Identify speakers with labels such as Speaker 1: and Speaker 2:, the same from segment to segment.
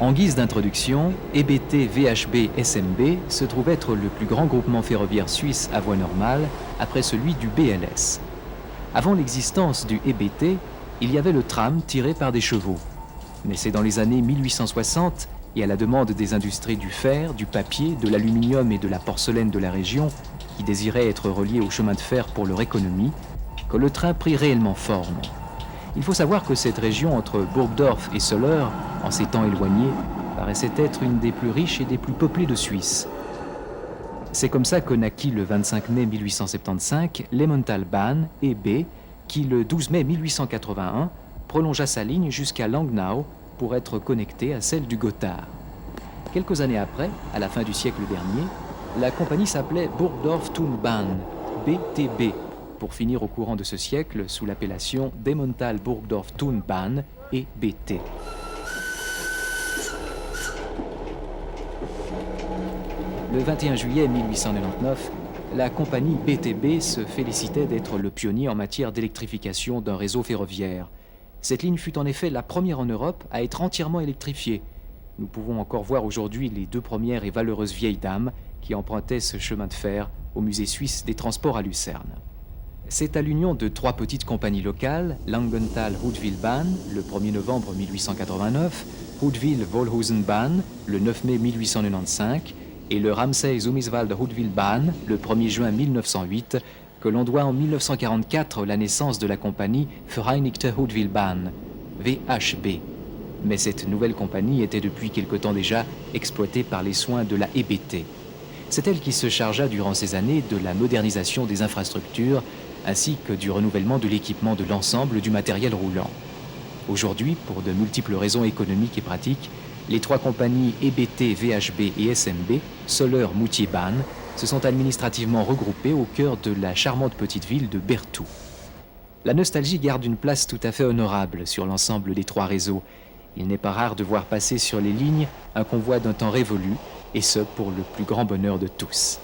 Speaker 1: En guise d'introduction, EBT VHB SMB se trouve être le plus grand groupement ferroviaire suisse à voie normale après celui du BLS. Avant l'existence du EBT, il y avait le tram tiré par des chevaux. Mais c'est dans les années 1860 et à la demande des industries du fer, du papier, de l'aluminium et de la porcelaine de la région, qui désiraient être reliés au chemin de fer pour leur économie, que le train prit réellement forme. Il faut savoir que cette région entre Burgdorf et Söller, en ces temps éloignés, paraissait être une des plus riches et des plus peuplées de Suisse. C'est comme ça que naquit le 25 mai 1875 l'Emmentalbahn EB, qui le 12 mai 1881 prolongea sa ligne jusqu'à Langnau pour être connectée à celle du Gotthard. Quelques années après, à la fin du siècle dernier, la compagnie s'appelait Burgdorf-Thun-Bahn, BTB, pour finir au courant de ce siècle sous l'appellation Demmental-Burgdorf-Thun-Bahn et BT. Le 21 juillet 1899, la compagnie BTB se félicitait d'être le pionnier en matière d'électrification d'un réseau ferroviaire. Cette ligne fut en effet la première en Europe à être entièrement électrifiée. Nous pouvons encore voir aujourd'hui les deux premières et valeureuses vieilles dames qui empruntaient ce chemin de fer au musée suisse des transports à Lucerne. C'est à l'union de trois petites compagnies locales, Langenthal-Huttwil-Bahn, le 1er novembre 1889, Huttwil-Wolhusen-Bahn, le 9 mai 1895, et le Ramsey-Sumiswald-Huttwil-Bahn, le 1er juin 1908, que l'on doit en 1944 la naissance de la compagnie Vereinigte Huttwil-Bahn, VHB. Mais cette nouvelle compagnie était depuis quelque temps déjà exploitée par les soins de la EBT. C'est elle qui se chargea durant ces années de la modernisation des infrastructures ainsi que du renouvellement de l'équipement de l'ensemble du matériel roulant. Aujourd'hui, pour de multiples raisons économiques et pratiques, les trois compagnies EBT, VHB et SMB, Söller-Moutier-Bahn, se sont administrativement regroupées au cœur de la charmante petite ville de Berthoud. La nostalgie garde une place tout à fait honorable sur l'ensemble des trois réseaux, Il n'est pas rare de voir passer sur les lignes un convoi d'un temps révolu, et ce pour le plus grand bonheur de tous.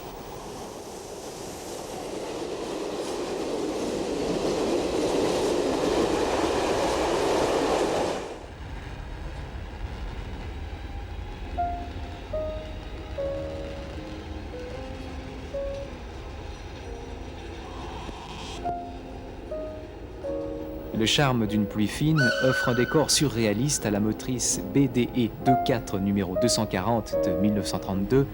Speaker 1: Le charme d'une pluie fine offre un décor surréaliste à la motrice BDE 24 numéro 240 de 1932,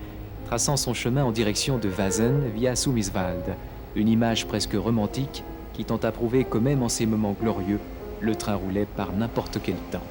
Speaker 1: traçant son chemin en direction de Wasen via Sumiswald, une image presque romantique qui tente à prouver que même en ces moments glorieux, le train roulait par n'importe quel temps.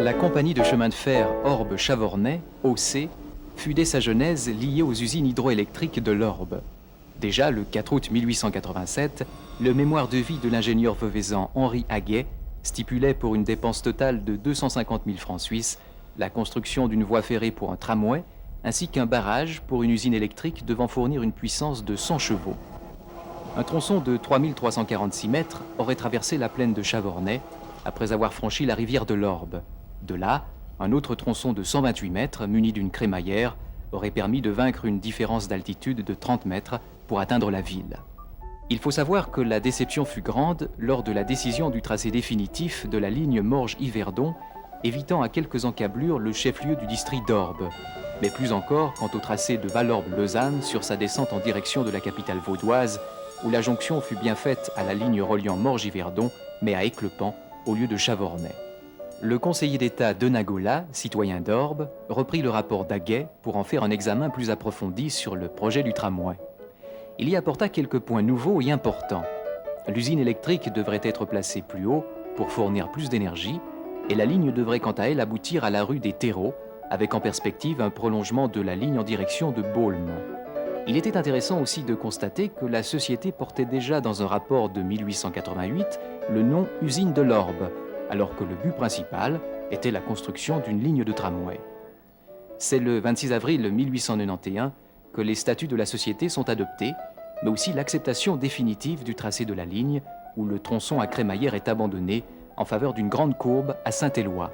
Speaker 1: La compagnie de chemin de fer Orbe-Chavornay, OC, fut dès sa genèse liée aux usines hydroélectriques de l'Orbe. Déjà, le 4 août 1887, le mémoire de vie de l'ingénieur veuvezan Henri Haguet stipulait pour une dépense totale de 250 000 francs suisses la construction d'une voie ferrée pour un tramway, ainsi qu'un barrage pour une usine électrique devant fournir une puissance de 100 chevaux. Un tronçon de 3346 mètres aurait traversé la plaine de Chavornay après avoir franchi la rivière de l'Orbe. De là, un autre tronçon de 128 mètres muni d'une crémaillère aurait permis de vaincre une différence d'altitude de 30 mètres pour atteindre la ville. Il faut savoir que la déception fut grande lors de la décision du tracé définitif de la ligne Morges-Yverdon évitant à quelques encablures le chef-lieu du district d'Orbe, mais plus encore quant au tracé de Vallorbe-Lausanne sur sa descente en direction de la capitale vaudoise, où la jonction fut bien faite à la ligne reliant Morges-Yverdon, mais à Éclepant, au lieu de Chavornay. Le conseiller d'État Denagola, citoyen d'Orbe, reprit le rapport d'Aguet pour en faire un examen plus approfondi sur le projet du tramway. Il y apporta quelques points nouveaux et importants. L'usine électrique devrait être placée plus haut pour fournir plus d'énergie, et la ligne devrait quant à elle aboutir à la rue des Terreaux, avec en perspective un prolongement de la ligne en direction de Baulmes. Il était intéressant aussi de constater que la société portait déjà dans un rapport de 1888 le nom Usine de l'Orbe, alors que le but principal était la construction d'une ligne de tramway. C'est le 26 avril 1891 que les statuts de la société sont adoptés, mais aussi l'acceptation définitive du tracé de la ligne, où le tronçon à crémaillère est abandonné en faveur d'une grande courbe à Saint-Éloi.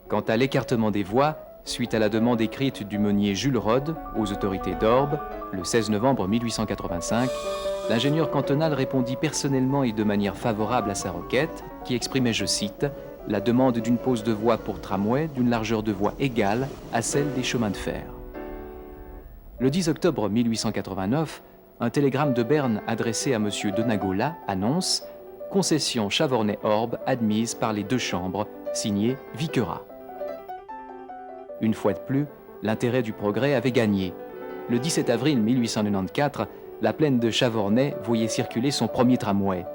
Speaker 1: Quant à l'écartement des voies, suite à la demande écrite du meunier Jules Rode aux autorités d'Orbe, le 16 novembre 1885, l'ingénieur cantonal répondit personnellement et de manière favorable à sa requête, qui exprimait, je cite, « la demande d'une pose de voie pour tramway d'une largeur de voie égale à celle des chemins de fer ». Le 10 octobre 1889, un télégramme de Berne adressé à M. Denagola annonce « Concession Chavornay-Orbe admise par les deux chambres, signé Viquerat ». Une fois de plus, l'intérêt du progrès avait gagné. Le 17 avril 1894, la plaine de Chavornay voyait circuler son premier tramway.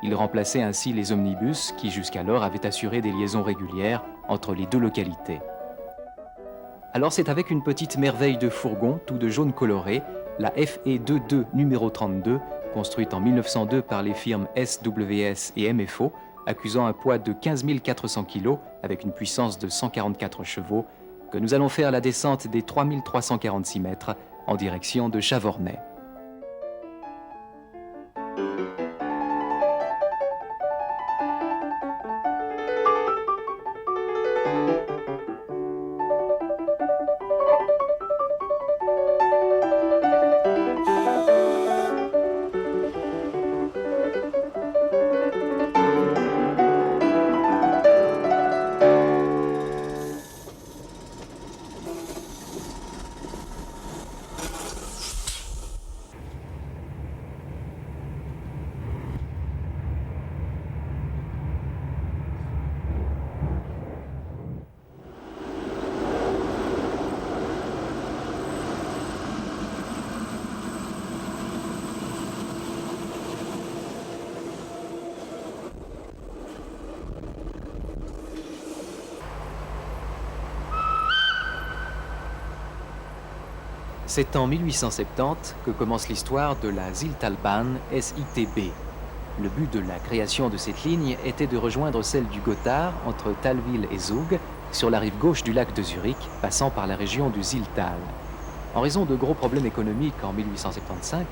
Speaker 1: Il remplaçait ainsi les omnibus qui jusqu'alors avaient assuré des liaisons régulières entre les deux localités. Alors c'est avec une petite merveille de fourgon, tout de jaune coloré, la FE22 numéro 32, construite en 1902 par les firmes SWS et MFO, accusant un poids de 15 400 kg avec une puissance de 144 chevaux, que nous allons faire la descente des 3346 mètres en direction de Chavornay. C'est en 1870 que commence l'histoire de la Ziltalbahn SITB. Le but de la création de cette ligne était de rejoindre celle du Gotthard entre Thalwil et Zug, sur la rive gauche du lac de Zurich, passant par la région du Ziltal. En raison de gros problèmes économiques en 1875,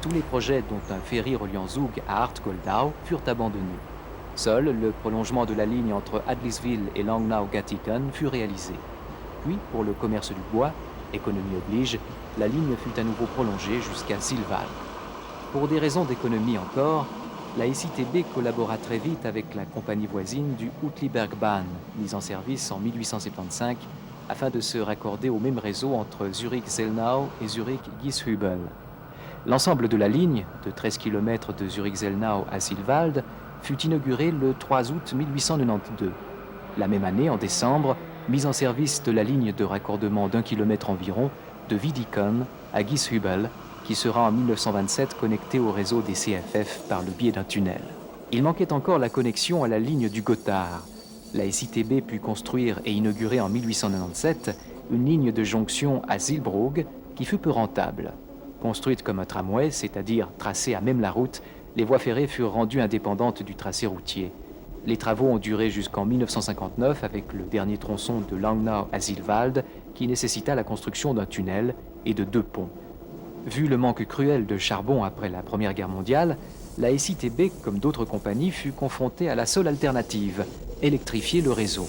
Speaker 1: tous les projets dont un ferry reliant Zug à Artgoldau furent abandonnés. Seul le prolongement de la ligne entre Adliswil et Langnau-Gattiken fut réalisé. Puis, pour le commerce du bois, économie oblige, la ligne fut à nouveau prolongée jusqu'à Silval. Pour des raisons d'économie encore, la SITB collabora très vite avec la compagnie voisine du Uetlibergbahn, mise en service en 1875, afin de se raccorder au même réseau entre Zurich-Zellnau et Zurich-Gieshübel. L'ensemble de la ligne, de 13 km de Zurich-Zellnau à Silwald, fut inauguré le 3 août 1892. La même année, en décembre, mise en service de la ligne de raccordement d'1 km environ de Wiedikon à Gieshübel, qui sera en 1927 connectée au réseau des CFF par le biais d'un tunnel. Il manquait encore la connexion à la ligne du Gotthard. La SITB put construire et inaugurer en 1897 une ligne de jonction à Zilbrugg qui fut peu rentable. Construite comme un tramway, c'est-à-dire tracée à même la route, les voies ferrées furent rendues indépendantes du tracé routier. Les travaux ont duré jusqu'en 1959 avec le dernier tronçon de Langnau à Silwald qui nécessita la construction d'un tunnel et de 2 ponts. Vu le manque cruel de charbon après la Première Guerre mondiale, la SITB, comme d'autres compagnies, fut confrontée à la seule alternative, électrifier le réseau.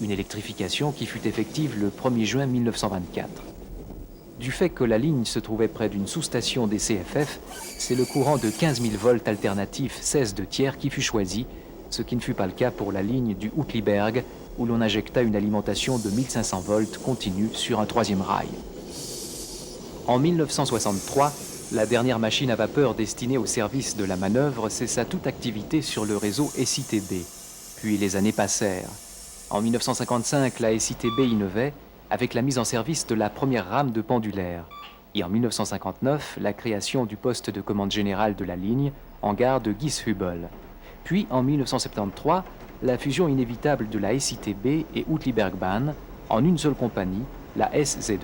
Speaker 1: Une électrification qui fut effective le 1er juin 1924. Du fait que la ligne se trouvait près d'une sous-station des CFF, c'est le courant de 15 000 volts alternatif 16 de tiers qui fut choisi, ce qui ne fut pas le cas pour la ligne du Uetliberg, où l'on injecta une alimentation de 1500 volts continue sur un troisième rail. En 1963, la dernière machine à vapeur destinée au service de la manœuvre cessa toute activité sur le réseau SITB. Puis les années passèrent. En 1955, la SITB innovait avec la mise en service de la première rame de pendulaire. Et en 1959, la création du poste de commande générale de la ligne en gare de Gishubel. Puis en 1973, la fusion inévitable de la SITB et Uetlibergbahn en une seule compagnie, la SZU,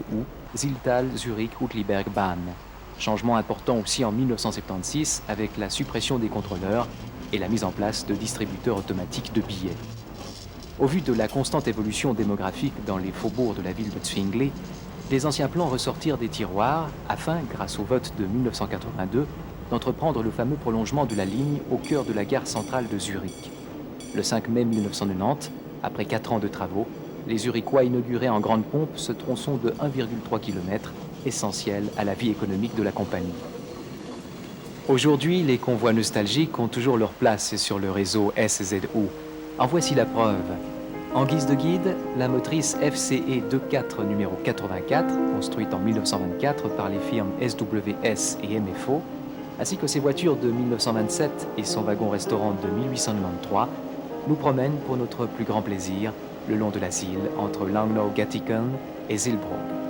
Speaker 1: Ziltal Zurich Uetlibergbahn. Changement important aussi en 1976 avec la suppression des contrôleurs et la mise en place de distributeurs automatiques de billets. Au vu de la constante évolution démographique dans les faubourgs de la ville de Zwingli, les anciens plans ressortirent des tiroirs afin, grâce au vote de 1982, d'entreprendre le fameux prolongement de la ligne au cœur de la gare centrale de Zurich. Le 5 mai 1990, après 4 ans de travaux, les Zurichois inauguraient en grande pompe ce tronçon de 1,3 km, essentiel à la vie économique de la compagnie. Aujourd'hui, les convois nostalgiques ont toujours leur place sur le réseau SZU. En voici la preuve. En guise de guide, la motrice FCE 24 numéro 84, construite en 1924 par les firmes SWS et MFO, ainsi que ses voitures de 1927 et son wagon-restaurant de 1893, nous promènent pour notre plus grand plaisir le long de la Sill entre Langnau-Gattiken et Zillbrook.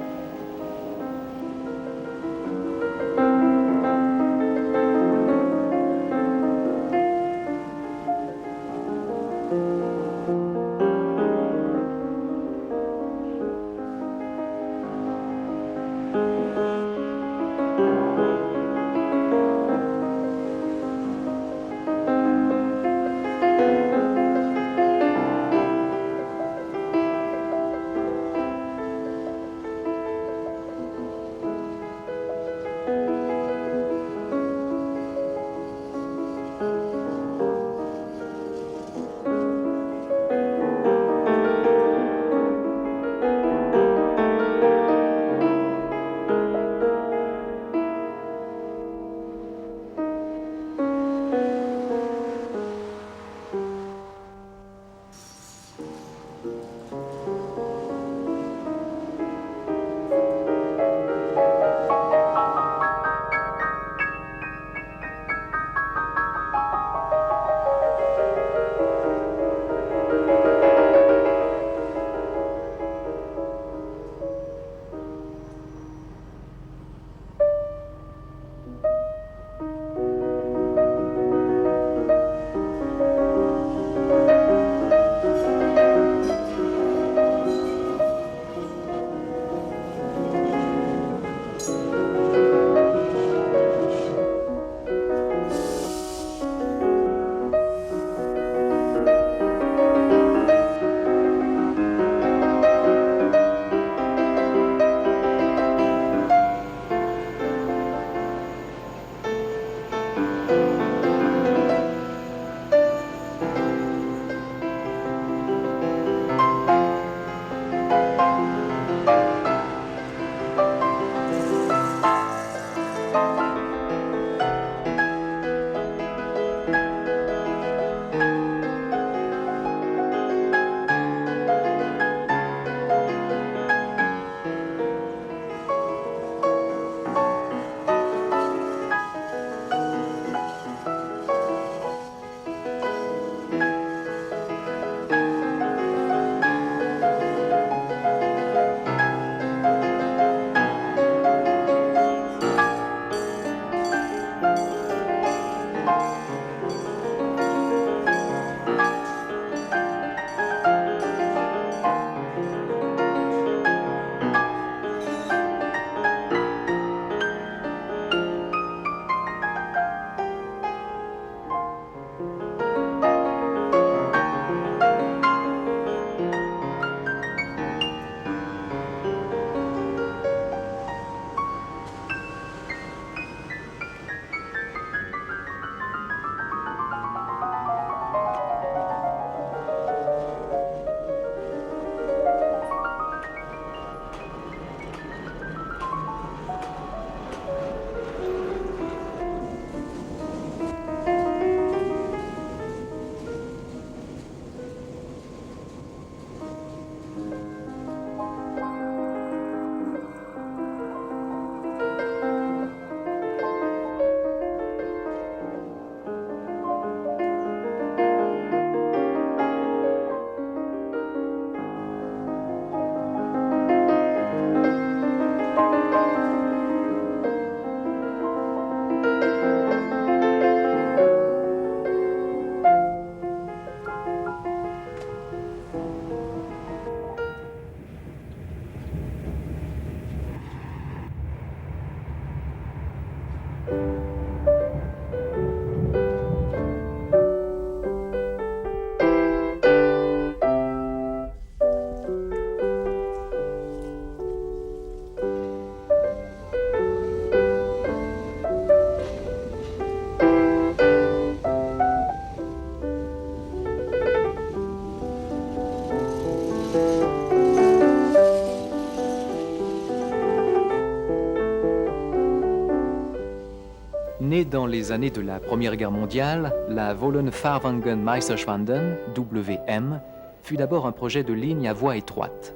Speaker 1: Née dans les années de la Première Guerre mondiale, la Wollen-Farbwagen Meisterschwanden, WM, fut d'abord un projet de ligne à voie étroite.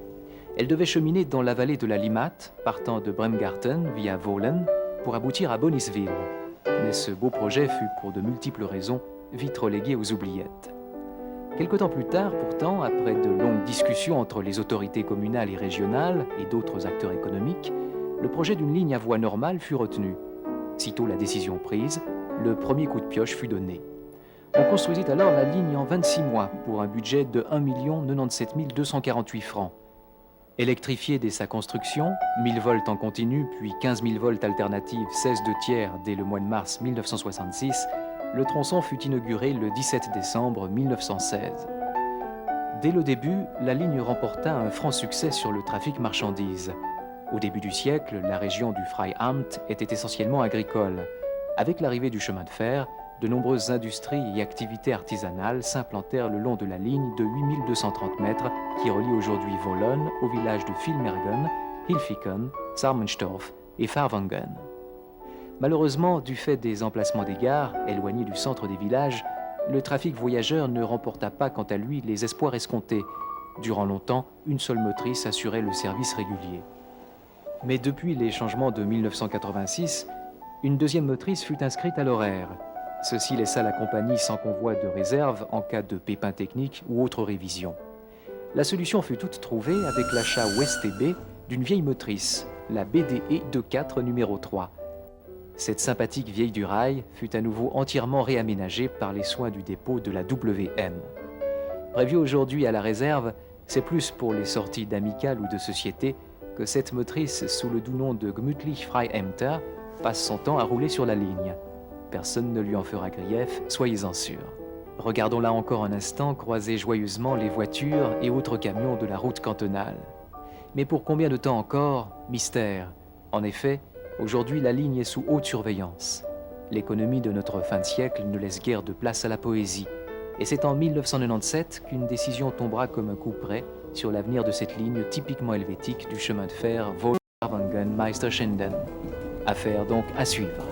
Speaker 1: Elle devait cheminer dans la vallée de la Limmat, partant de Bremgarten via Wohlen, pour aboutir à Boniswil. Mais ce beau projet fut, pour de multiples raisons, vite relégué aux oubliettes. Quelque temps plus tard, pourtant, après de longues discussions entre les autorités communales et régionales et d'autres acteurs économiques, le projet d'une ligne à voie normale fut retenu. Sitôt la décision prise, le premier coup de pioche fut donné. On construisit alors la ligne en 26 mois pour un budget de 1 97 248 francs. Électrifié dès sa construction, 1000 volts en continu puis 15 000 volts alternatives 16/2 dès le mois de mars 1966, le tronçon fut inauguré le 17 décembre 1916. Dès le début, la ligne remporta un franc succès sur le trafic marchandises. Au début du siècle, la région du Freiamt était essentiellement agricole. Avec l'arrivée du chemin de fer, de nombreuses industries et activités artisanales s'implantèrent le long de la ligne de 8230 mètres qui relie aujourd'hui Wohlen au village de Villmergen, Hilfiken, Sarmenstorf et Farbwagen. Malheureusement, du fait des emplacements des gares, éloignés du centre des villages, le trafic voyageur ne remporta pas quant à lui les espoirs escomptés. Durant longtemps, une seule motrice assurait le service régulier. Mais depuis les changements de 1986, une deuxième motrice fut inscrite à l'horaire. Ceci laissa la compagnie sans convoi de réserve en cas de pépin technique ou autre révision. La solution fut toute trouvée avec l'achat OSTB d'une vieille motrice, la BDE 24 numéro 3. Cette sympathique vieille du rail fut à nouveau entièrement réaménagée par les soins du dépôt de la WM. Prévue aujourd'hui à la réserve, c'est plus pour les sorties d'amicales ou de société que cette motrice, sous le doux nom de Gemütlich Freiämter, passe son temps à rouler sur la ligne. Personne ne lui en fera grief, soyez-en sûrs. Regardons là encore un instant croiser joyeusement les voitures et autres camions de la route cantonale. Mais pour combien de temps encore? Mystère. En effet, aujourd'hui la ligne est sous haute surveillance. L'économie de notre fin de siècle ne laisse guère de place à la poésie. Et c'est en 1997 qu'une décision tombera comme un coup près sur l'avenir de cette ligne typiquement helvétique du chemin de fer Wohlen-Farbwagen-Meisterschwanden. Affaire donc à suivre.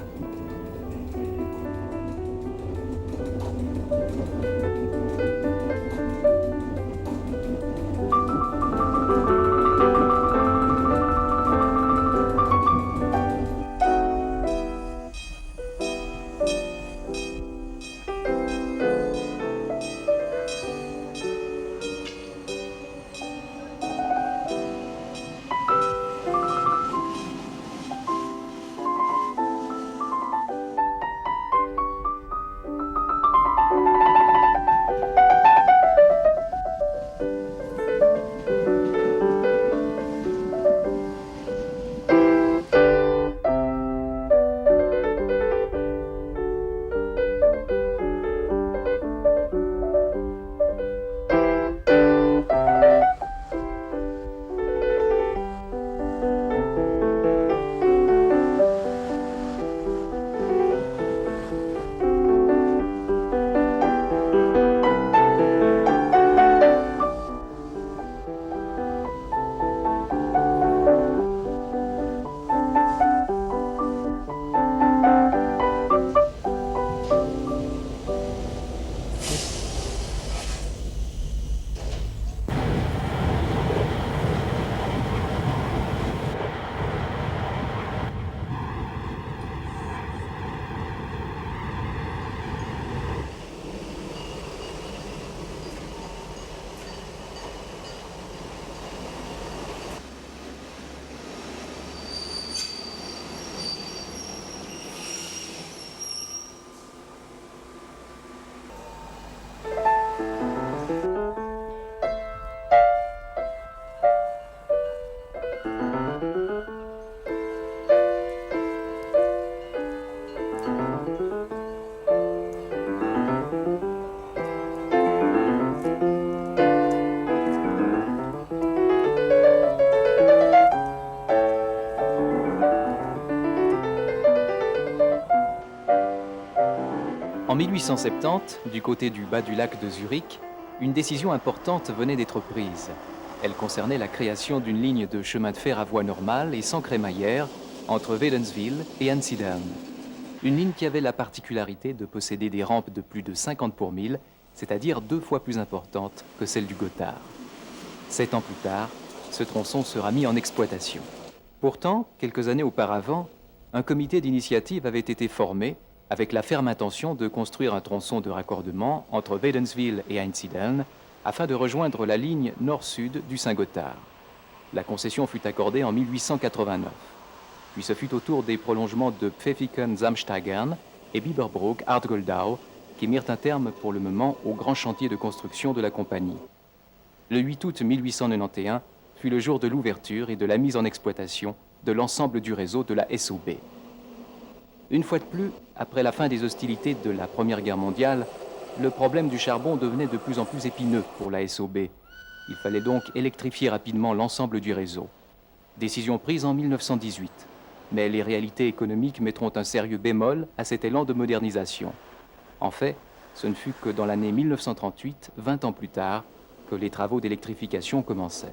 Speaker 1: En 1870, du côté du bas du lac de Zurich, une décision importante venait d'être prise. Elle concernait la création d'une ligne de chemin de fer à voie normale et sans crémaillère entre Wädenswil et Einsiedeln. Une ligne qui avait la particularité de posséder des rampes de plus de 50 pour 1000, c'est-à-dire 2 fois plus importantes que celles du Gothard. 7 ans plus tard, ce tronçon sera mis en exploitation. Pourtant, quelques années auparavant, un comité d'initiative avait été formé avec la ferme intention de construire un tronçon de raccordement entre Wädenswil et Einsiedeln afin de rejoindre la ligne nord-sud du Saint-Gothard. La concession fut accordée en 1889. Puis ce fut au tour des prolongements de Pfäffiken-Samstagern et Biberbrook-Artgoldau qui mirent un terme pour le moment au grand chantier de construction de la compagnie. Le 8 août 1891 fut le jour de l'ouverture et de la mise en exploitation de l'ensemble du réseau de la SOB. Une fois de plus, après la fin des hostilités de la Première Guerre mondiale, le problème du charbon devenait de plus en plus épineux pour la SOB. Il fallait donc électrifier rapidement l'ensemble du réseau. Décision prise en 1918. Mais les réalités économiques mettront un sérieux bémol à cet élan de modernisation. En fait, ce ne fut que dans l'année 1938, 20 ans plus tard, que les travaux d'électrification commencèrent.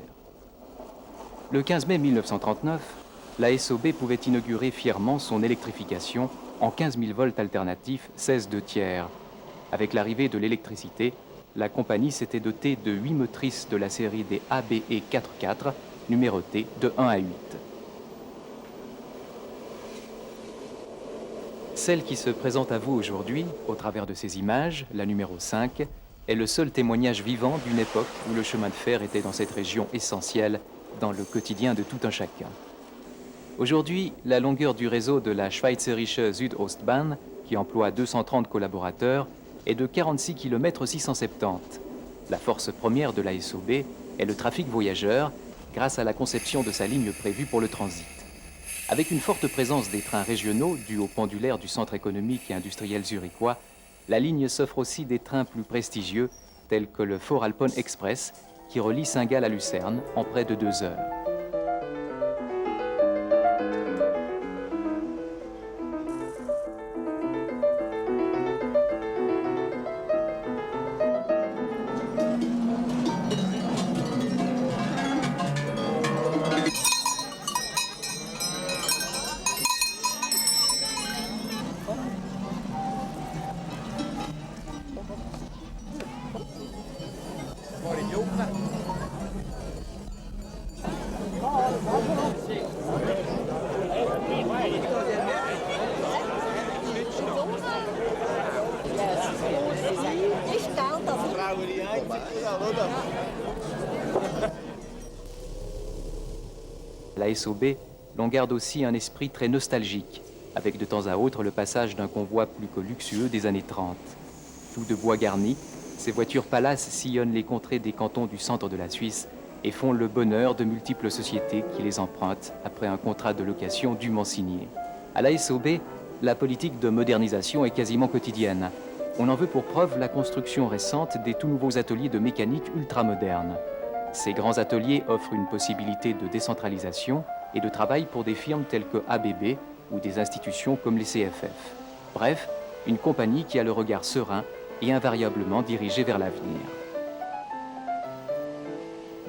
Speaker 1: Le 15 mai 1939, la SOB pouvait inaugurer fièrement son électrification en 15 000 volts alternatifs 16 2/3. Avec l'arrivée de l'électricité, la compagnie s'était dotée de 8 motrices de la série des ABE 44, numérotées de 1 à 8. Celle qui se présente à vous aujourd'hui, au travers de ces images, la numéro 5, est le seul témoignage vivant d'une époque où le chemin de fer était dans cette région essentielle dans le quotidien de tout un chacun. Aujourd'hui, la longueur du réseau de la Schweizerische Südostbahn, qui emploie 230 collaborateurs, est de 46 km 670. La force première de la SOB est le trafic voyageur, grâce à la conception de sa ligne prévue pour le transit. Avec une forte présence des trains régionaux dus au pendulaire du centre économique et industriel zurichois, la ligne s'offre aussi des trains plus prestigieux, tels que le Voralpen Express, qui relie Saint-Gall à Lucerne en près de 2 heures. La SOB, l'on garde aussi un esprit très nostalgique, avec de temps à autre le passage d'un convoi plus que luxueux des années 30. Tout de bois garni, ces voitures palaces sillonnent les contrées des cantons du centre de la Suisse et font le bonheur de multiples sociétés qui les empruntent après un contrat de location dûment signé. À la SOB, la politique de modernisation est quasiment quotidienne. On en veut pour preuve la construction récente des tout nouveaux ateliers de mécanique ultramodernes. Ces grands ateliers offrent une possibilité de décentralisation et de travail pour des firmes telles que ABB ou des institutions comme les CFF. Bref, une compagnie qui a le regard serein et invariablement dirigé vers l'avenir.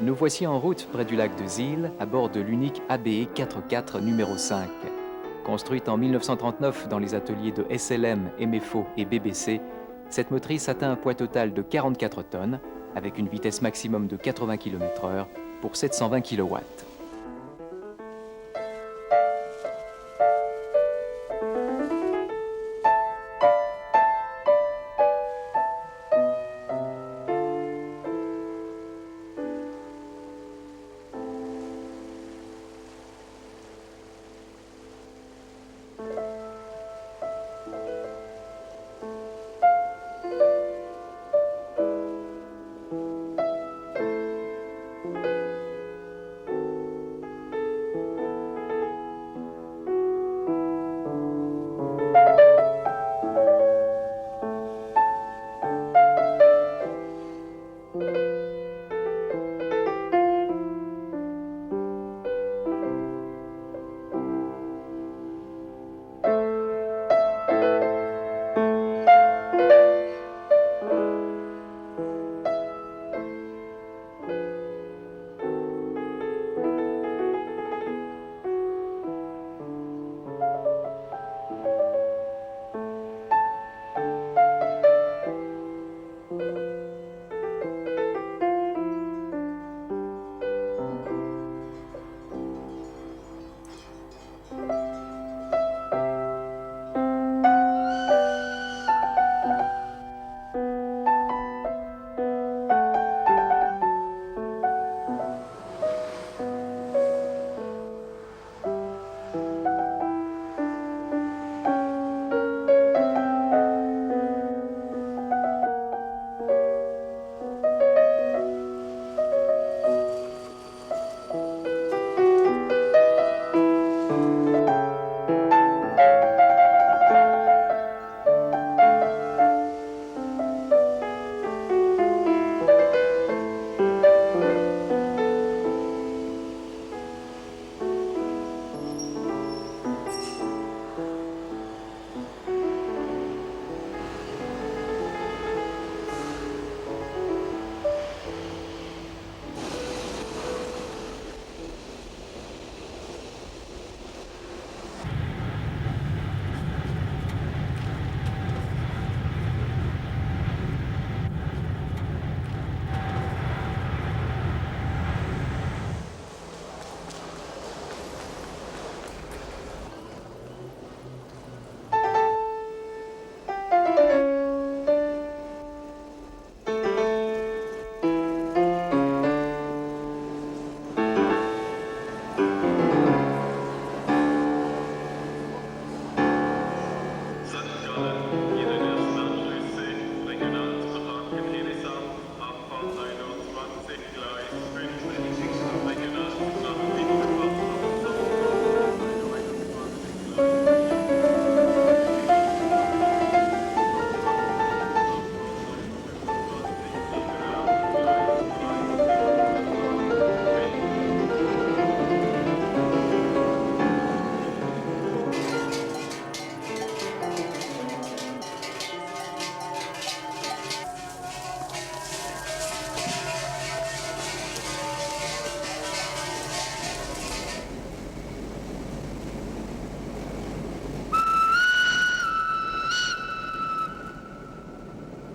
Speaker 1: Nous voici en route près du lac de Zil, à bord de l'unique ABE 44 numéro 5. Construite en 1939 dans les ateliers de SLM, MFO et BBC, cette motrice atteint un poids total de 44 tonnes, avec une vitesse maximum de 80 km/h pour 720 kW.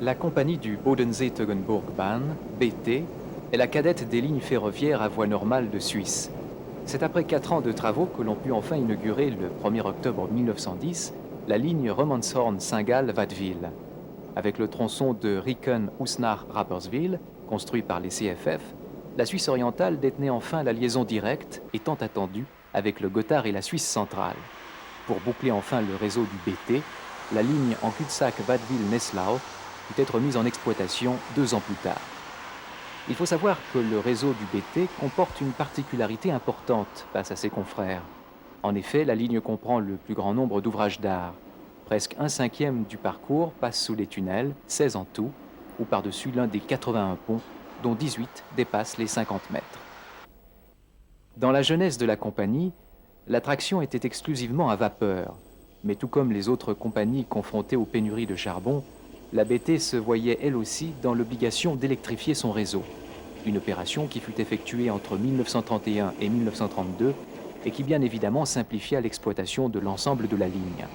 Speaker 1: La compagnie du Bodensee-Toggenburg-Bahn, BT, est la cadette des lignes ferroviaires à voie normale de Suisse. C'est après 4 ans de travaux que l'on put enfin inaugurer le 1er octobre 1910 la ligne Romanshorn-Saint-Gall-Watteville. Avec le tronçon de Ricken-Usnach-Rapperswil, construit par les CFF, la Suisse orientale détenait enfin la liaison directe et tant attendue avec le Gotthard et la Suisse centrale. Pour boucler enfin le réseau du BT, la ligne en cul-de-sac Watteville-Neslau put être mise en exploitation 2 ans plus tard. Il faut savoir que le réseau du BT comporte une particularité importante face à ses confrères. En effet, la ligne comprend le plus grand nombre d'ouvrages d'art. Presque 1/5 du parcours passe sous les tunnels, 16 en tout, ou par-dessus l'un des 81 ponts, dont 18 dépassent les 50 mètres. Dans la jeunesse de la compagnie, l'attraction était exclusivement à vapeur, mais tout comme les autres compagnies confrontées aux pénuries de charbon, la BT se voyait elle aussi dans l'obligation d'électrifier son réseau, une opération qui fut effectuée entre 1931 et 1932 et qui bien évidemment simplifia l'exploitation de l'ensemble de la ligne.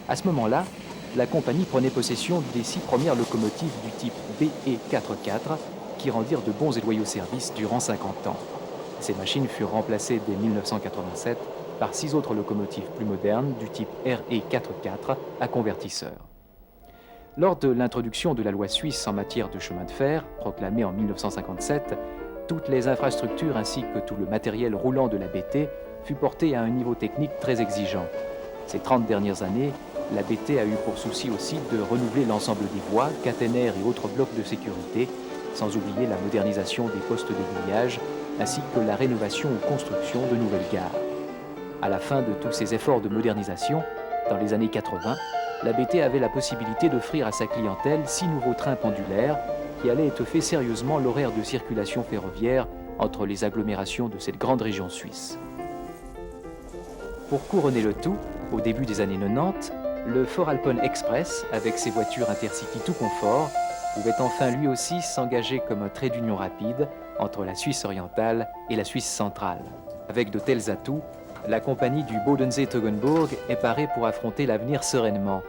Speaker 1: À ce moment-là, la compagnie prenait possession des 6 premières locomotives du type BE44 qui rendirent de bons et loyaux services durant 50 ans. Ces machines furent remplacées dès 1987 par 6 autres locomotives plus modernes du type RE44 à convertisseur. Lors de l'introduction de la loi suisse en matière de chemin de fer, proclamée en 1957, toutes les infrastructures ainsi que tout le matériel roulant de la BT fut porté à un niveau technique très exigeant. Ces 30 dernières années, la BT a eu pour souci aussi de renouveler l'ensemble des voies, caténaires et autres blocs de sécurité, sans oublier la modernisation des postes d'aiguillage, ainsi que la rénovation ou construction de nouvelles gares. À la fin de tous ces efforts de modernisation, dans les années 80, la BT avait la possibilité d'offrir à sa clientèle 6 nouveaux trains pendulaires qui allaient étoffer sérieusement l'horaire de circulation ferroviaire entre les agglomérations de cette grande région suisse. Pour couronner le tout, au début des années 90, le Voralpen Express, avec ses voitures Intercity tout confort, pouvait enfin lui aussi s'engager comme un trait d'union rapide entre la Suisse orientale et la Suisse centrale. Avec de tels atouts, la compagnie du Bodensee-Toggenburg est parée pour affronter l'avenir sereinement.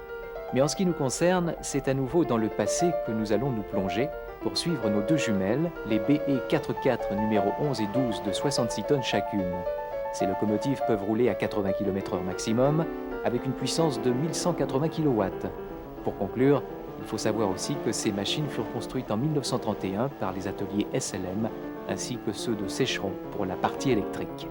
Speaker 1: Mais en ce qui nous concerne, c'est à nouveau dans le passé que nous allons nous plonger pour suivre nos 2 jumelles, les BE44 numéro 11 et 12 de 66 tonnes chacune. Ces locomotives peuvent rouler à 80 km/h maximum, avec une puissance de 1180 kW. Pour conclure, il faut savoir aussi que ces machines furent construites en 1931 par les ateliers SLM, ainsi que ceux de Sécheron pour la partie électrique.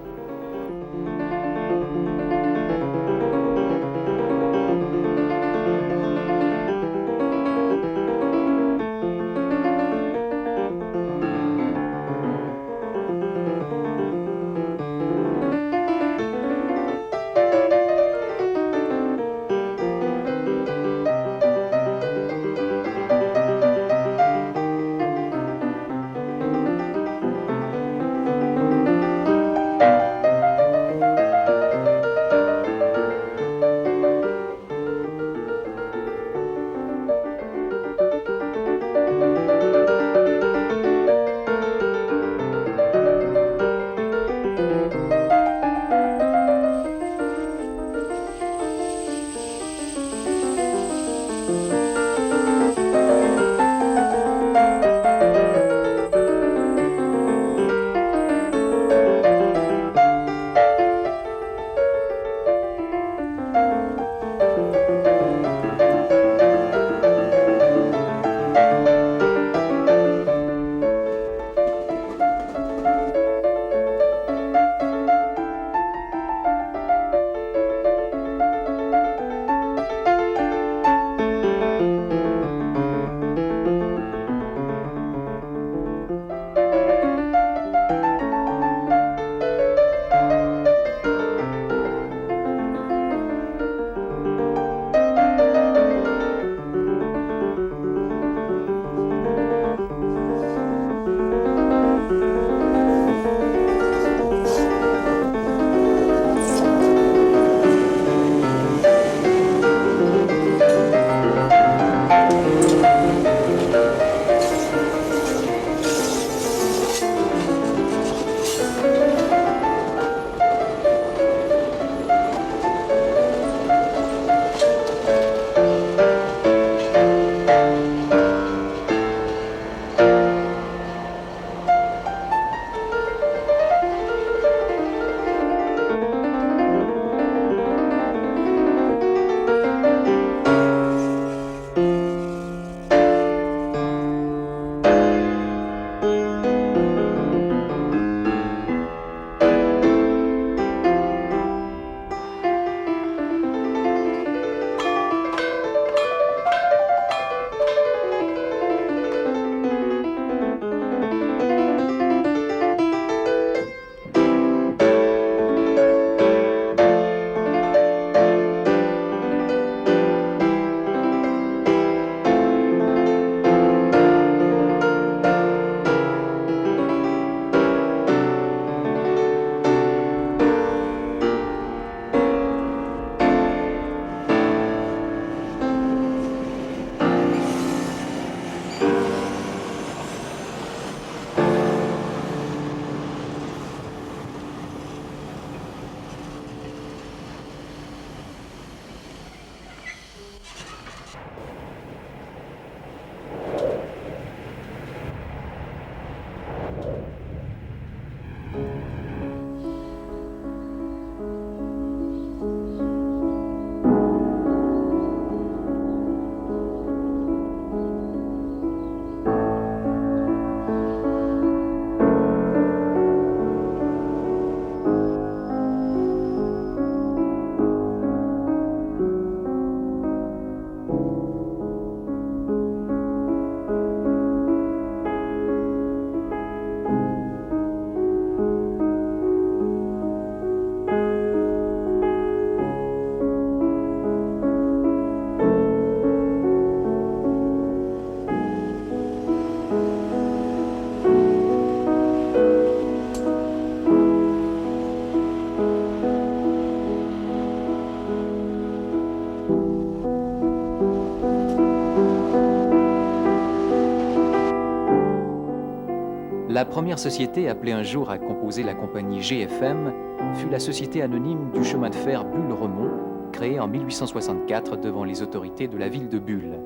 Speaker 1: La première société appelée un jour à composer la compagnie GFM fut la société anonyme du chemin de fer Bulle-Remont, créée en 1864 devant les autorités de la ville de Bulle.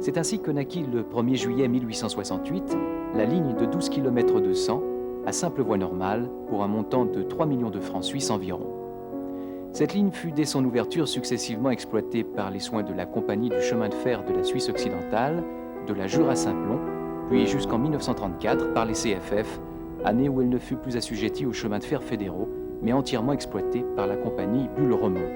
Speaker 1: C'est ainsi que naquit le 1er juillet 1868 la ligne de 12 km 200 à simple voie normale pour un montant de 3 millions de francs suisses environ. Cette ligne fut dès son ouverture successivement exploitée par les soins de la Compagnie du chemin de fer de la Suisse occidentale, de la Jura-Saint-Plon, puis jusqu'en 1934 par les CFF, année où elle ne fut plus assujettie aux chemins de fer fédéraux, mais entièrement exploitée par la compagnie Bulle-Remont.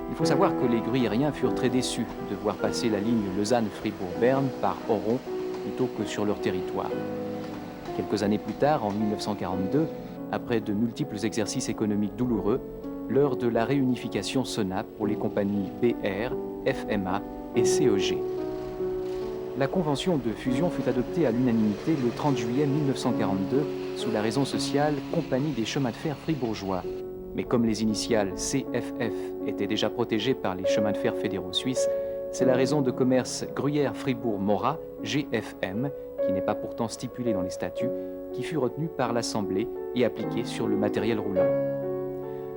Speaker 1: Il faut savoir que les gruyériens furent très déçus de voir passer la ligne Lausanne-Fribourg-Berne par Oron plutôt que sur leur territoire. Quelques années plus tard, en 1942, après de multiples exercices économiques douloureux, l'heure de la réunification sonna pour les compagnies BR, FMA et CEG. La convention de fusion fut adoptée à l'unanimité le 30 juillet 1942 sous la raison sociale Compagnie des chemins de fer fribourgeois. Mais comme les initiales CFF étaient déjà protégées par les chemins de fer fédéraux suisses, c'est la raison de commerce Gruyère-Fribourg-Morat, GFM, qui n'est pas pourtant stipulée dans les statuts, qui fut retenue par l'Assemblée et appliquée sur le matériel roulant.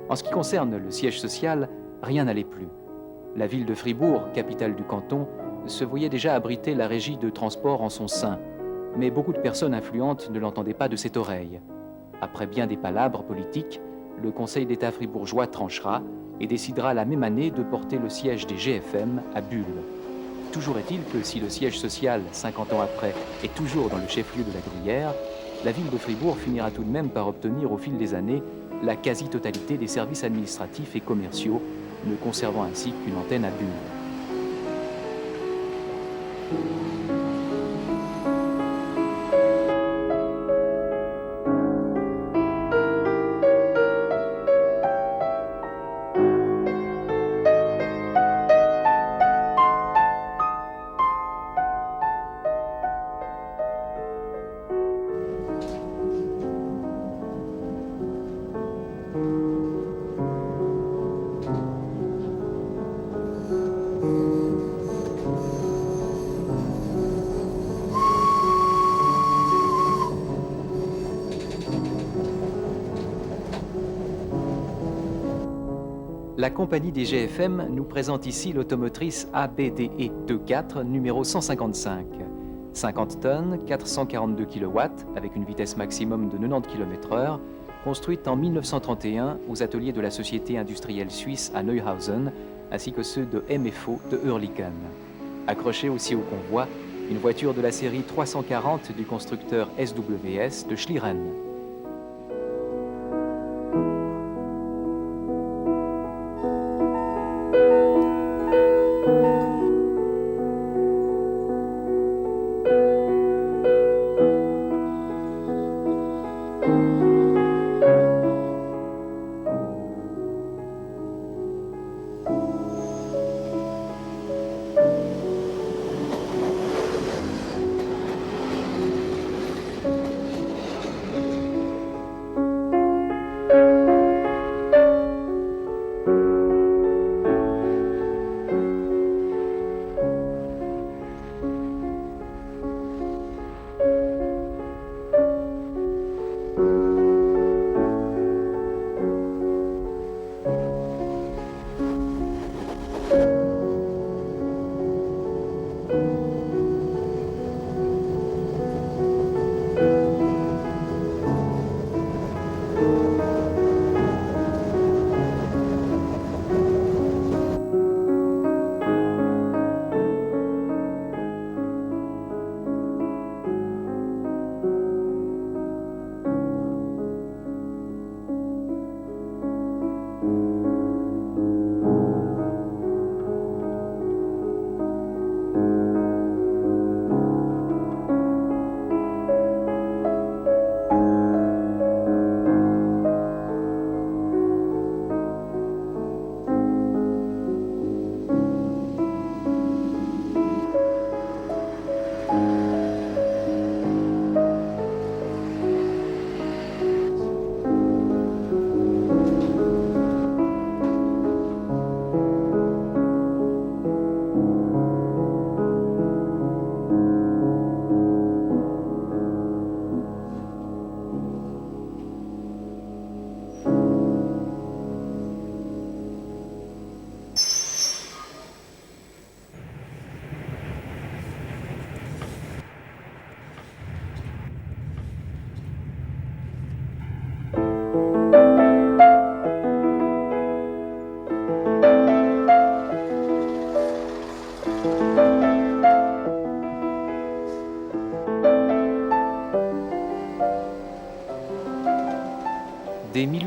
Speaker 1: En ce qui concerne le siège social, rien n'allait plus. La ville de Fribourg, capitale du canton, se voyait déjà abriter la régie de transport en son sein, mais beaucoup de personnes influentes ne l'entendaient pas de cette oreille. Après bien des palabres politiques, le Conseil d'État fribourgeois tranchera et décidera la même année de porter le siège des GFM à Bulle. Toujours est-il que si le siège social, 50 ans après, est toujours dans le chef-lieu de la Gruyère, la ville de Fribourg finira tout de même par obtenir au fil des années la quasi-totalité des services administratifs et commerciaux, ne conservant ainsi qu'une antenne à Bulle. La compagnie des GFM nous présente ici l'automotrice ABDE 24 numéro 155. 50 tonnes, 442 kW, avec une vitesse maximum de 90 km/h, construite en 1931 aux ateliers de la société industrielle suisse à Neuhausen, ainsi que ceux de MFO de Oerlikon. Accrochée aussi au convoi, une voiture de la série 340 du constructeur SWS de Schlieren.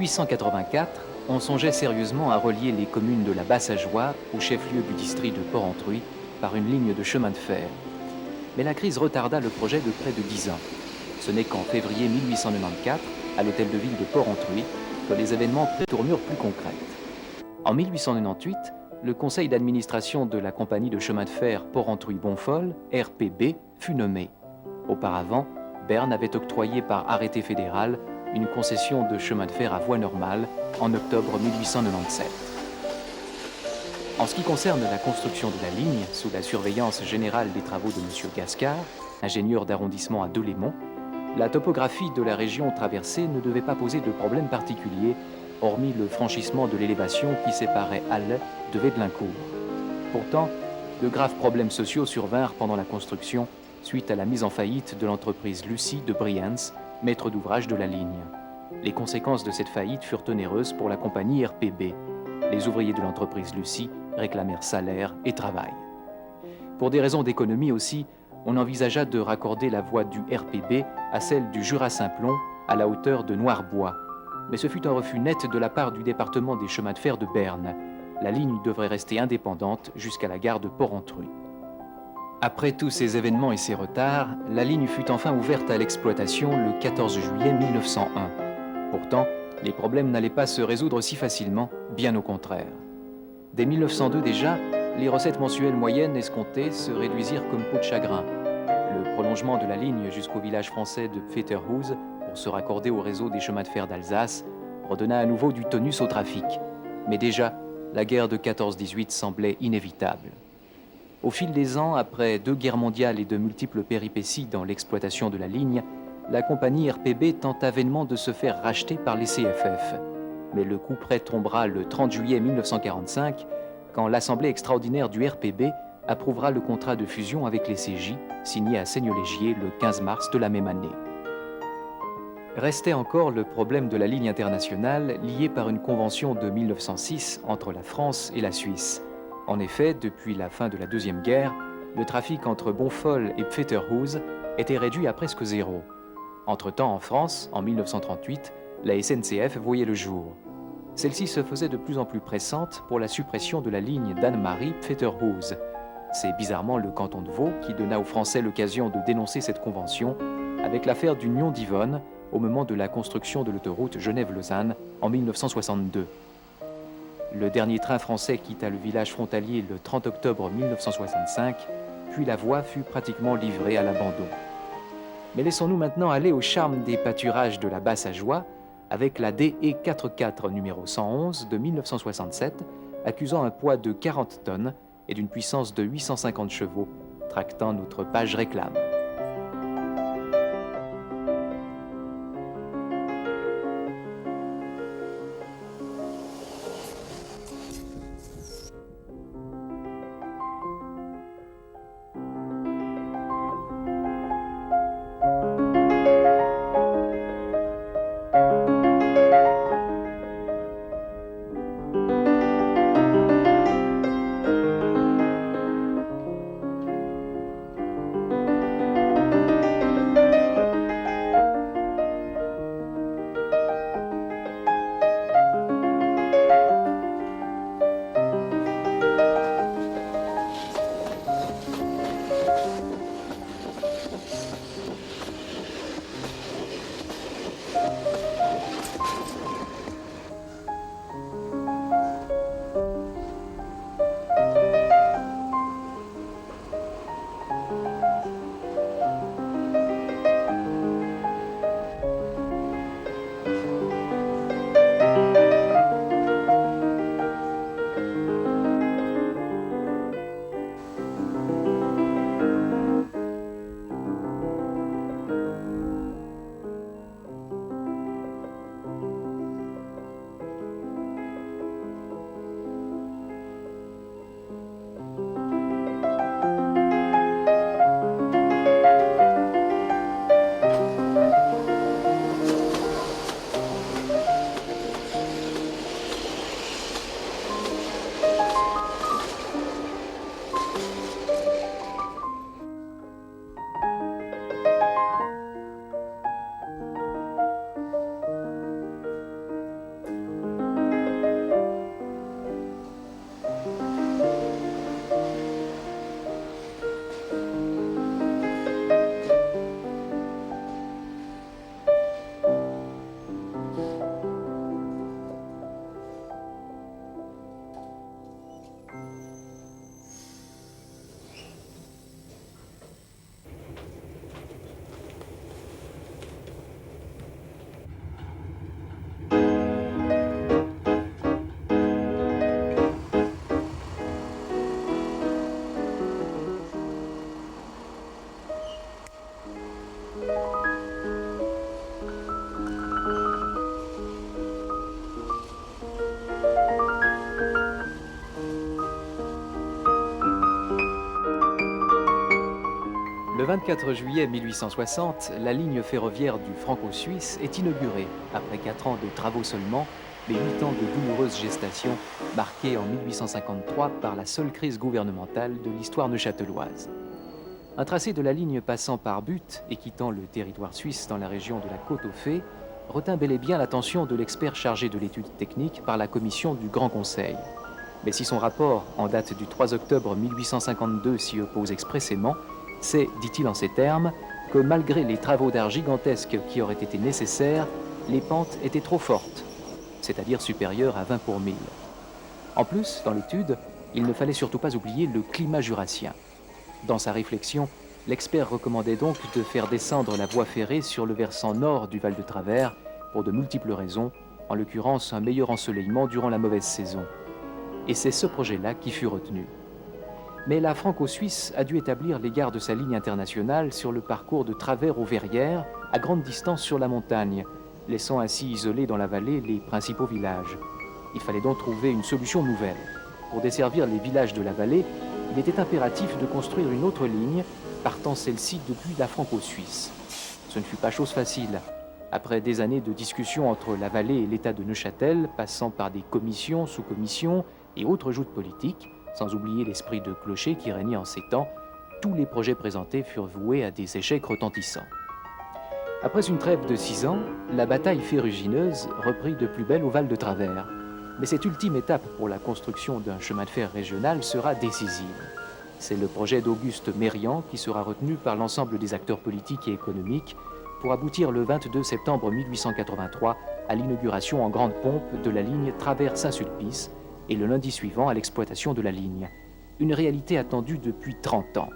Speaker 1: 1884, on songeait sérieusement à relier les communes de la Basse-Ajoie au chef-lieu du district de Porrentruy par une ligne de chemin de fer. Mais la crise retarda le projet de près de 10 ans. Ce n'est qu'en février 1894, à l'hôtel de ville de Porrentruy, que les événements prirent une tournure plus concrète. En 1898, le conseil d'administration de la compagnie de chemin de fer Porrentruy-Bonfol, RPB, fut nommé. Auparavant, Berne avait octroyé par arrêté fédéral une concession de chemin de fer à voie normale en octobre 1897. En ce qui concerne la construction de la ligne, sous la surveillance générale des travaux de M. Gascard, ingénieur d'arrondissement à Delémont, la topographie de la région traversée ne devait pas poser de problème particulier, hormis le franchissement de l'élévation qui séparait Halle de Vedlincourt. Pourtant, de graves problèmes sociaux survinrent pendant la construction suite à la mise en faillite de l'entreprise Lucie de Brienz, maître d'ouvrage de la ligne. Les conséquences de cette faillite furent onéreuses pour la compagnie RPB. Les ouvriers de l'entreprise Lucie réclamèrent salaire et travail. Pour des raisons d'économie aussi, on envisagea de raccorder la voie du RPB à celle du Jura-Simplon à la hauteur de Noirbois. Mais ce fut un refus net de la part du département des chemins de fer de Berne. La ligne devrait rester indépendante jusqu'à la gare de Porrentruy. Après tous ces événements et ces retards, la ligne fut enfin ouverte à l'exploitation le 14 juillet 1901. Pourtant, les problèmes n'allaient pas se résoudre si facilement, bien au contraire. Dès 1902 déjà, les recettes mensuelles moyennes escomptées se réduisirent comme peau de chagrin. Le prolongement de la ligne jusqu'au village français de Pfetterhouse, pour se raccorder au réseau des chemins de fer d'Alsace, redonna à nouveau du tonus au trafic. Mais déjà, la guerre de 14-18 semblait inévitable. Au fil des ans, après 2 guerres mondiales et de multiples péripéties dans l'exploitation de la ligne, la compagnie RPB tenta vainement de se faire racheter par les CFF. Mais le coup près tombera le 30 juillet 1945, quand l'Assemblée extraordinaire du RPB approuvera le contrat de fusion avec les CJ, signé à Seignelay-Gier le 15 mars de la même année. Restait encore le problème de la ligne internationale liée par une convention de 1906 entre la France et la Suisse. En effet, depuis la fin de la Deuxième Guerre, le trafic entre Bonfol et Pfetterhouse était réduit à presque zéro. Entre-temps, en France, en 1938, la SNCF voyait le jour. Celle-ci se faisait de plus en plus pressante pour la suppression de la ligne d'Annemarie-Pfetterhouse. C'est bizarrement le canton de Vaud qui donna aux Français l'occasion de dénoncer cette convention avec l'affaire du Nion d'Yvonne au moment de la construction de l'autoroute Genève-Lausanne en 1962. Le dernier train français quitta le village frontalier le 30 octobre 1965, puis la voie fut pratiquement livrée à l'abandon. Mais laissons-nous maintenant aller au charme des pâturages de la Basse-Ajoie avec la DE 44 numéro 111 de 1967, accusant un poids de 40 tonnes et d'une puissance de 850 chevaux, tractant notre page réclame. Le 24 juillet 1860, la ligne ferroviaire du Franco-Suisse est inaugurée, après 4 ans de travaux seulement, mais 8 ans de douloureuse gestation, marquée en 1853 par la seule crise gouvernementale de l'histoire neuchâteloise. Un tracé de la ligne passant par Butte et quittant le territoire suisse dans la région de la Côte-aux-Fées retint bel et bien l'attention de l'expert chargé de l'étude technique par la commission du Grand Conseil. Mais si son rapport, en date du 3 octobre 1852, s'y oppose expressément, c'est, dit-il en ces termes, que malgré les travaux d'art gigantesques qui auraient été nécessaires, les pentes étaient trop fortes, c'est-à-dire supérieures à 20 pour 1000. En plus, dans l'étude, il ne fallait surtout pas oublier le climat jurassien. Dans sa réflexion, l'expert recommandait donc de faire descendre la voie ferrée sur le versant nord du Val de Travers pour de multiples raisons, en l'occurrence un meilleur ensoleillement durant la mauvaise saison. Et c'est ce projet-là qui fut retenu. Mais la Franco-Suisse a dû établir l'égard de sa ligne internationale sur le parcours de Travers aux Verrières, à grande distance sur la montagne, laissant ainsi isolés dans la vallée les principaux villages. Il fallait donc trouver une solution nouvelle. Pour desservir les villages de la vallée, il était impératif de construire une autre ligne, partant celle-ci depuis la Franco-Suisse. Ce ne fut pas chose facile. Après des années de discussions entre la vallée et l'État de Neuchâtel, passant par des commissions, sous-commissions et autres joutes politiques, sans oublier l'esprit de clocher qui régnait en ces temps, tous les projets présentés furent voués à des échecs retentissants. Après une trêve de 6 ans, la bataille ferrugineuse reprit de plus belle au Val de Travers. Mais cette ultime étape pour la construction d'un chemin de fer régional sera décisive. C'est le projet d'Auguste Mérian qui sera retenu par l'ensemble des acteurs politiques et économiques pour aboutir le 22 septembre 1883 à l'inauguration en grande pompe de la ligne Travers-Saint-Sulpice et le lundi suivant à l'exploitation de la ligne. Une réalité attendue depuis 30 ans.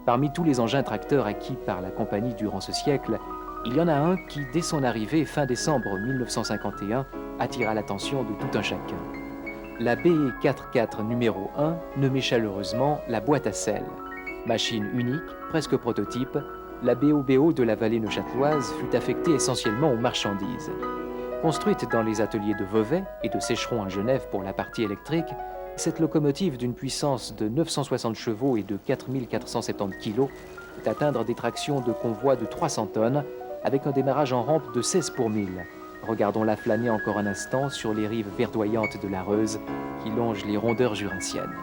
Speaker 1: Parmi tous les engins tracteurs acquis par la compagnie durant ce siècle, il y en a un qui, dès son arrivée fin décembre 1951, attira l'attention de tout un chacun. La BE 44 numéro 1 nommée chaleureusement la boîte à sel. Machine unique, presque prototype, la BOBO de la vallée neuchâteloise fut affectée essentiellement aux marchandises. Construite dans les ateliers de Vevey et de Sécheron à Genève pour la partie électrique, cette locomotive d'une puissance de 960 chevaux et de 4470 kg peut atteindre des tractions de convoi de 300 tonnes avec un démarrage en rampe de 16 pour 1000. Regardons-la flâner encore un instant sur les rives verdoyantes de la Reuse qui longent les rondeurs jurassiennes.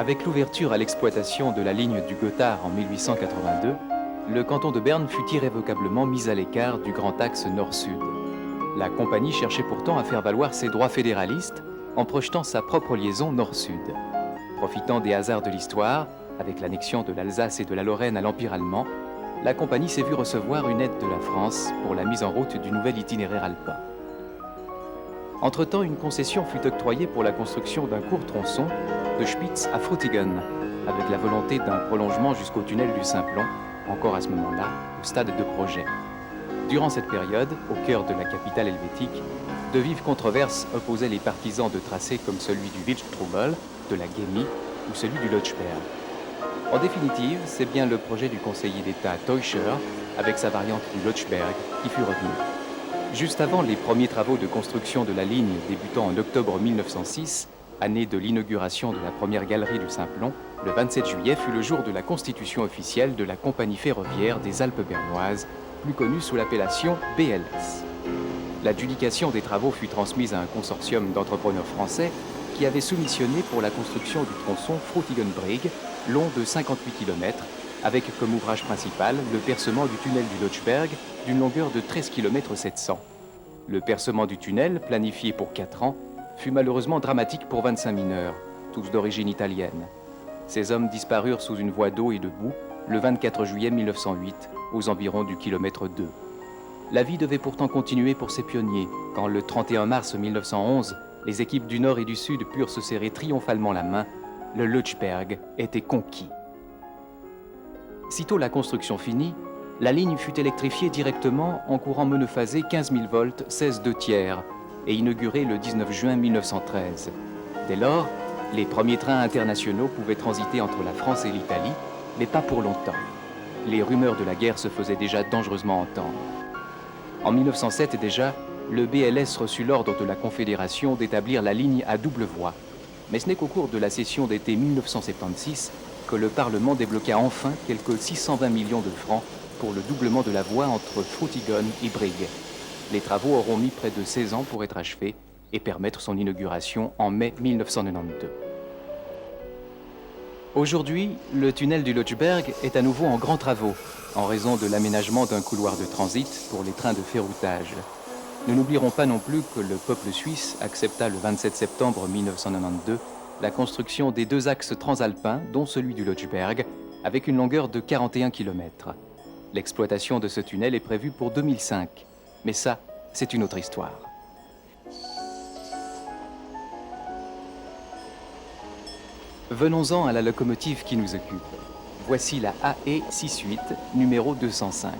Speaker 1: Avec l'ouverture à l'exploitation de la ligne du Gothard en 1882, le canton de Berne fut irrévocablement mis à l'écart du grand axe nord-sud. La compagnie cherchait pourtant à faire valoir ses droits fédéralistes en projetant sa propre liaison nord-sud. Profitant des hasards de l'histoire, avec l'annexion de l'Alsace et de la Lorraine à l'Empire allemand, la compagnie s'est vue recevoir une aide de la France pour la mise en route du nouvel itinéraire alpin. Entre-temps, une concession fut octroyée pour la construction d'un court tronçon de Spitz à Frutigen, avec la volonté d'un prolongement jusqu'au tunnel du Simplon, encore à ce moment-là au stade de projet. Durant cette période, au cœur de la capitale helvétique, de vives controverses opposaient les partisans de tracés comme celui du Wildstrubel, de la Gemmi ou celui du Lötschberg. En définitive, c'est bien le projet du conseiller d'État Teuscher, avec sa variante du Lötschberg, qui fut retenu. Juste avant les premiers travaux de construction de la ligne débutant en octobre 1906, année de l'inauguration de la première galerie du Simplon, le 27 juillet fut le jour de la constitution officielle de la Compagnie ferroviaire des Alpes bernoises, plus connue sous l'appellation BLS. L'adjudication des travaux fut transmise à un consortium d'entrepreneurs français qui avait soumissionné pour la construction du tronçon Frutigen-Brig, long de 58 km, avec comme ouvrage principal le percement du tunnel du Lötschberg d'une longueur de 13 km 700. Le percement du tunnel, planifié pour 4 ans, fut malheureusement dramatique pour 25 mineurs, tous d'origine italienne. Ces hommes disparurent sous une voie d'eau et de boue le 24 juillet 1908, aux environs du kilomètre 2. La vie devait pourtant continuer pour ces pionniers, quand le 31 mars 1911, les équipes du Nord et du Sud purent se serrer triomphalement la main. Le Lötschberg était conquis. Sitôt la construction finie, la ligne fut électrifiée directement en courant monophasé 15 000 volts 16 2/3 et inaugurée le 19 juin 1913. Dès lors, les premiers trains internationaux pouvaient transiter entre la France et l'Italie, mais pas pour longtemps. Les rumeurs de la guerre se faisaient déjà dangereusement entendre. En 1907 déjà, le BLS reçut l'ordre de la Confédération d'établir la ligne à double voie. Mais ce n'est qu'au cours de la session d'été 1976 que le Parlement débloqua enfin quelques 620 millions de francs pour le doublement de la voie entre Frutigen et Brig. Les travaux auront mis près de 16 ans pour être achevés et permettre son inauguration en mai 1992. Aujourd'hui, le tunnel du Lötschberg est à nouveau en grands travaux, en raison de l'aménagement d'un couloir de transit pour les trains de ferroutage. Nous n'oublierons pas non plus que le peuple suisse accepta le 27 septembre 1992 la construction des 2 axes transalpins, dont celui du Lötschberg, avec une longueur de 41 km. L'exploitation de ce tunnel est prévue pour 2005, mais ça, c'est une autre histoire. Venons-en à la locomotive qui nous occupe. Voici la AE 68, numéro 205.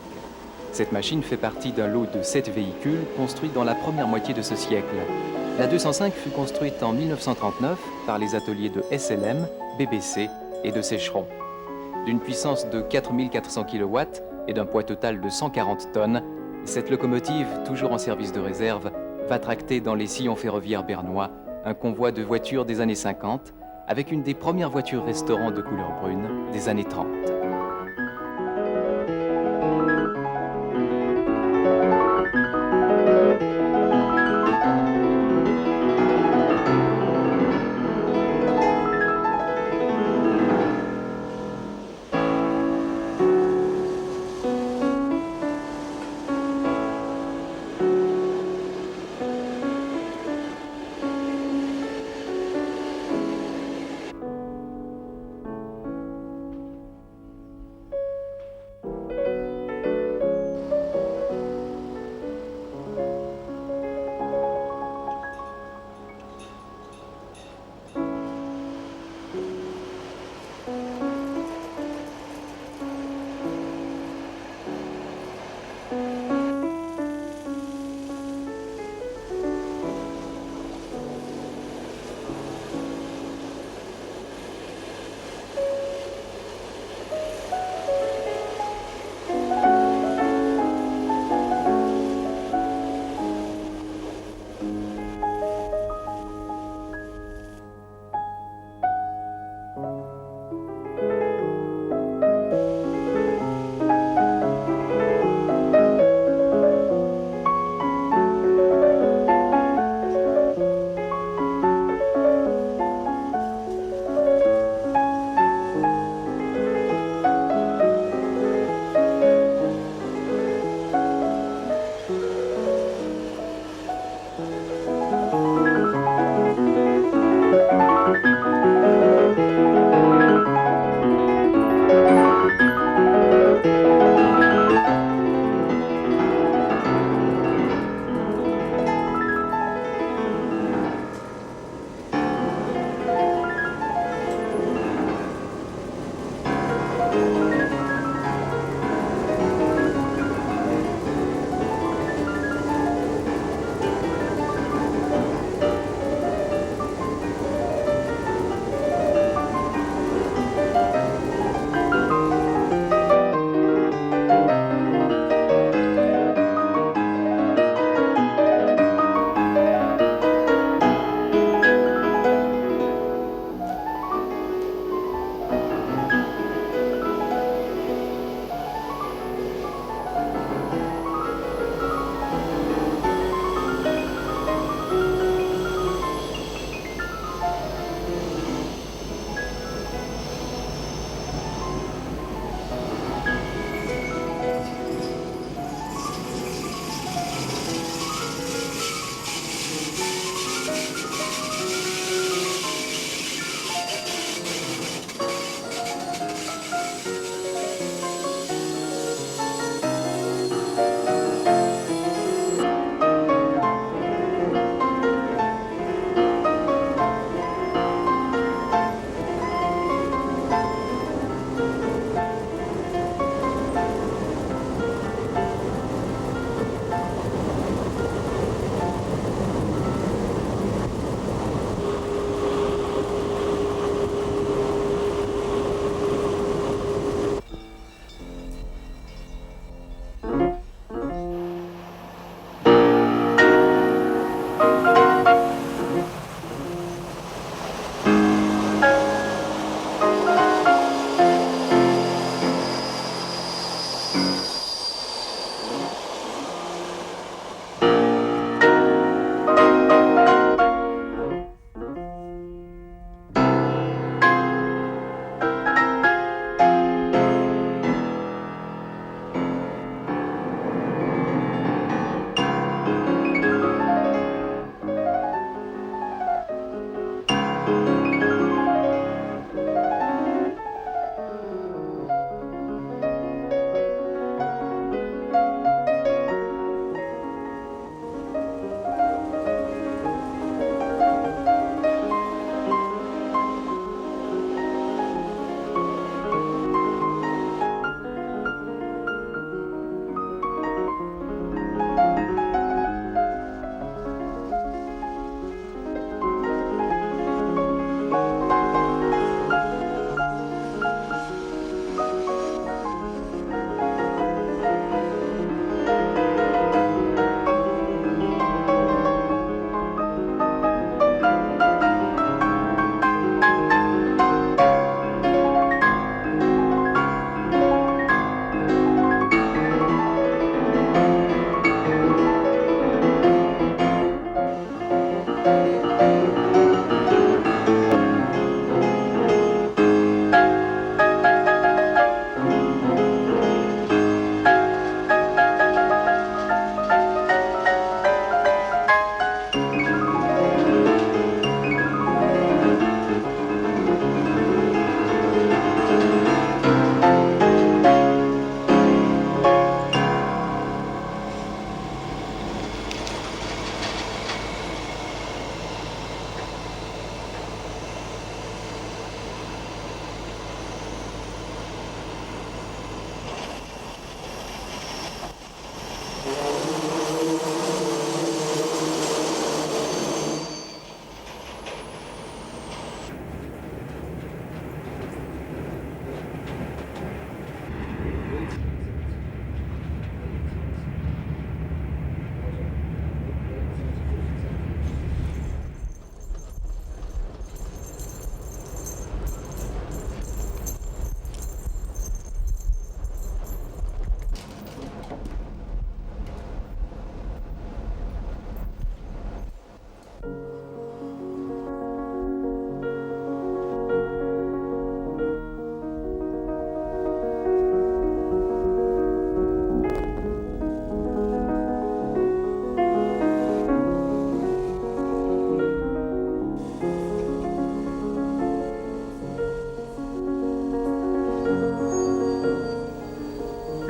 Speaker 1: Cette machine fait partie d'un lot de 7 véhicules construits dans la première moitié de ce siècle. La 205 fut construite en 1939 par les ateliers de SLM, BBC et de Sécheron. D'une puissance de 4400 kW et d'un poids total de 140 tonnes, cette locomotive, toujours en service de réserve, va tracter dans les sillons ferroviaires bernois un convoi de voitures des années 50, avec une des premières voitures restaurants de couleur brune des années 30.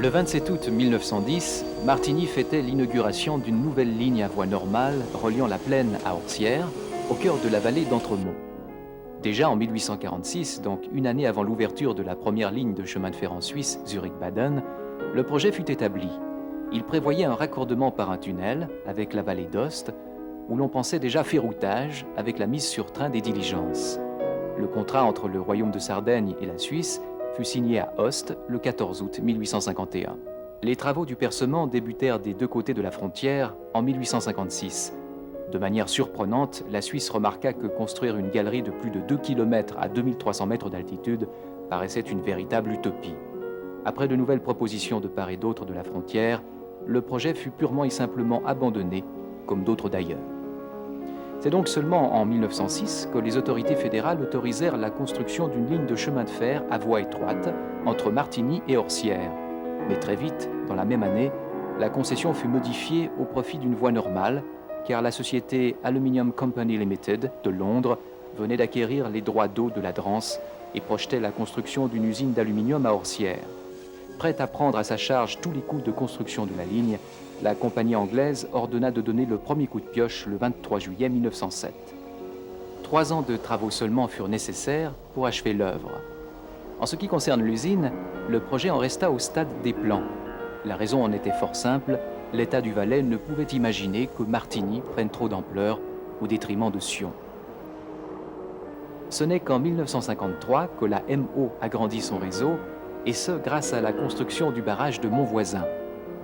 Speaker 1: Le 27 août 1910, Martigny fêtait l'inauguration d'une nouvelle ligne à voie normale reliant la plaine à Orsières, au cœur de la vallée d'Entremont. Déjà en 1846, donc une année avant l'ouverture de la première ligne de chemin de fer en Suisse, Zurich-Baden, le projet fut établi. Il prévoyait un raccordement par un tunnel avec la vallée d'Ost, où l'on pensait déjà ferroutage avec la mise sur train des diligences. Le contrat entre le Royaume de Sardaigne et la Suisse fut signé à Ost le 14 août 1851. Les travaux du percement débutèrent des deux côtés de la frontière en 1856. De manière surprenante, la Suisse remarqua que construire une galerie de plus de 2 km à 2300 mètres d'altitude paraissait une véritable utopie. Après de nouvelles propositions de part et d'autre de la frontière, le projet fut purement et simplement abandonné, comme d'autres d'ailleurs. C'est donc seulement en 1906 que les autorités fédérales autorisèrent la construction d'une ligne de chemin de fer à voie étroite entre Martigny et Orsières. Mais très vite, dans la même année, la concession fut modifiée au profit d'une voie normale, car la société Aluminium Company Limited de Londres venait d'acquérir les droits d'eau de la Drance et projetait la construction d'une usine d'aluminium à Orsières. Prête à prendre à sa charge tous les coûts de construction de la ligne, la compagnie anglaise ordonna de donner le premier coup de pioche le 23 juillet 1907. 3 ans de travaux seulement furent nécessaires pour achever l'œuvre. En ce qui concerne l'usine, le projet en resta au stade des plans. La raison en était fort simple, l'État du Valais ne pouvait imaginer que Martigny prenne trop d'ampleur au détriment de Sion. Ce n'est qu'en 1953 que la MO agrandit son réseau, et ce grâce à la construction du barrage de Montvoisin.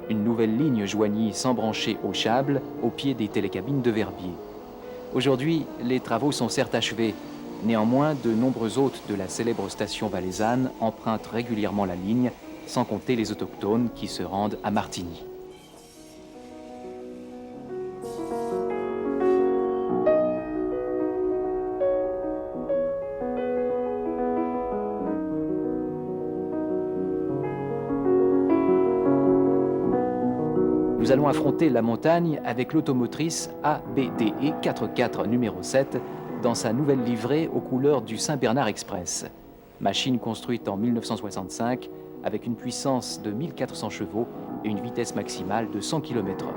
Speaker 1: Une nouvelle ligne joignit sans brancher au Chable, au pied des télécabines de Verbier. Aujourd'hui, les travaux sont certes achevés. Néanmoins, de nombreux hôtes de la célèbre station valaisanne empruntent régulièrement la ligne, sans compter les autochtones qui se rendent à Martigny. Nous allons affronter la montagne avec l'automotrice ABDE 44 numéro 7 dans sa nouvelle livrée aux couleurs du Saint-Bernard Express. Machine construite en 1965 avec une puissance de 1400 chevaux et une vitesse maximale de 100 km/h.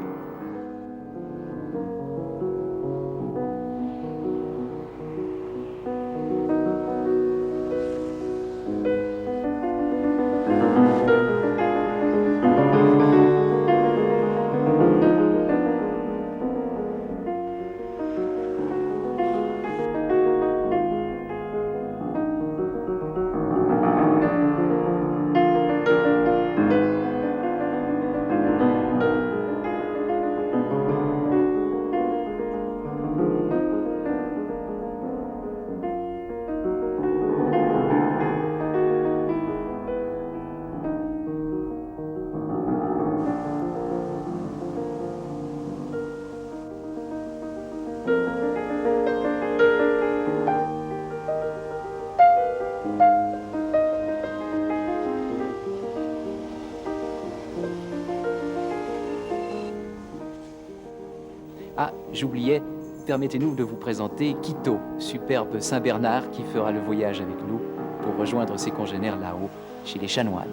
Speaker 1: Ah, j'oubliais, permettez-nous de vous présenter Quito, superbe Saint-Bernard qui fera le voyage avec nous pour rejoindre ses congénères là-haut, chez les chanoines.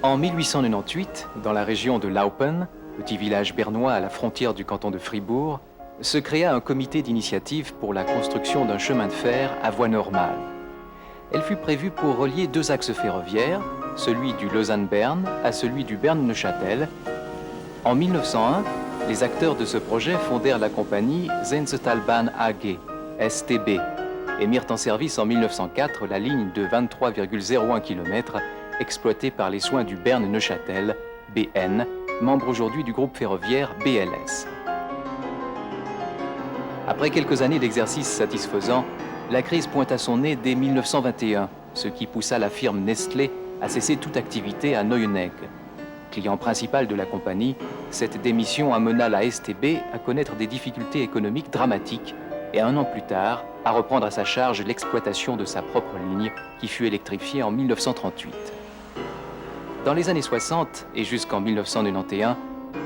Speaker 1: En 1898, dans la région de Laupen, petit village bernois à la frontière du canton de Fribourg, se créa un comité d'initiative pour la construction d'un chemin de fer à voie normale. Elle fut prévue pour relier deux axes ferroviaires, celui du Lausanne-Berne à celui du Berne-Neuchâtel. En 1901, les acteurs de ce projet fondèrent la compagnie Sensetalbahn AG, STB, et mirent en service en 1904 la ligne de 23,01 km exploitée par les soins du Berne-Neuchâtel, BN, membre aujourd'hui du groupe ferroviaire BLS. Après quelques années d'exercice satisfaisant, la crise pointa son nez dès 1921, ce qui poussa la firme Nestlé à cesser toute activité à Neuenegg. Client principal de la compagnie, cette démission amena la STB à connaître des difficultés économiques dramatiques et un an plus tard, à reprendre à sa charge l'exploitation de sa propre ligne qui fut électrifiée en 1938. Dans les années 60 et jusqu'en 1991,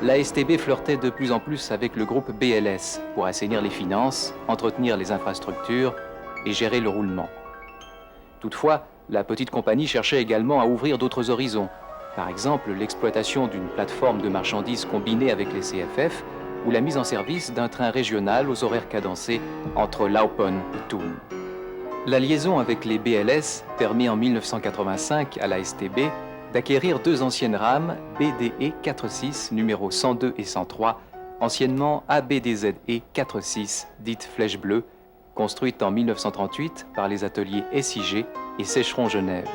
Speaker 1: la STB flirtait de plus en plus avec le groupe BLS pour assainir les finances, entretenir les infrastructures et gérer le roulement. Toutefois, la petite compagnie cherchait également à ouvrir d'autres horizons, par exemple l'exploitation d'une plateforme de marchandises combinée avec les CFF ou la mise en service d'un train régional aux horaires cadencés entre Laupen et Thun. La liaison avec les BLS permit en 1985 à la STB d'acquérir deux anciennes rames BDE 46 numéros 102 et 103, anciennement ABDZE 46, dites Flèche Bleue, construites en 1938 par les ateliers SIG et Sécheron Genève.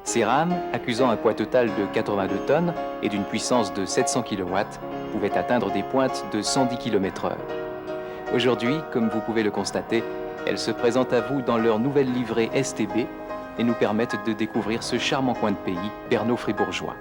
Speaker 1: Ces rames, accusant un poids total de 82 tonnes et d'une puissance de 700 kW, pouvaient atteindre des pointes de 110 km/h. Aujourd'hui, comme vous pouvez le constater, elles se présentent à vous dans leur nouvelle livrée STB et nous permettent de découvrir ce charmant coin de pays berno-fribourgeois.